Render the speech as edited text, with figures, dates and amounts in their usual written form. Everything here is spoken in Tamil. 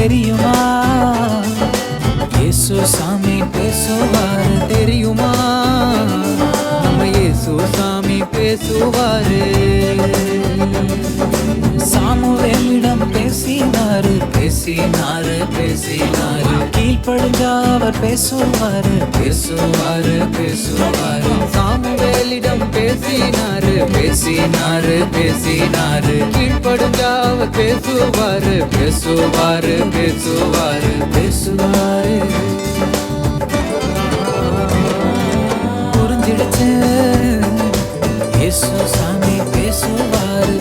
தெரியுமா? இயேசு சாமி பேசுவாரு தெரியுமா? நம்ம இயேசு சாமி பேசுவாரு. சாமுவேலிடம் பேசினாரு பேசினாரு பேசினாரு. கீழ்ப்படிஞ்சா அவர் பேசுவாரு பேசுவாரு பேசுவாரு. சாமுவேலிடம் பேசினாரு பேசினாரு பேசினாரு. கீழ்ப்படிஞ்சா அவர் பேசுவாரு பேசுவாரு பேசுவாரு பேசுவாரு. புரிஞ்சிடுச்சு, இயேசு சாமி பேசுவாரு.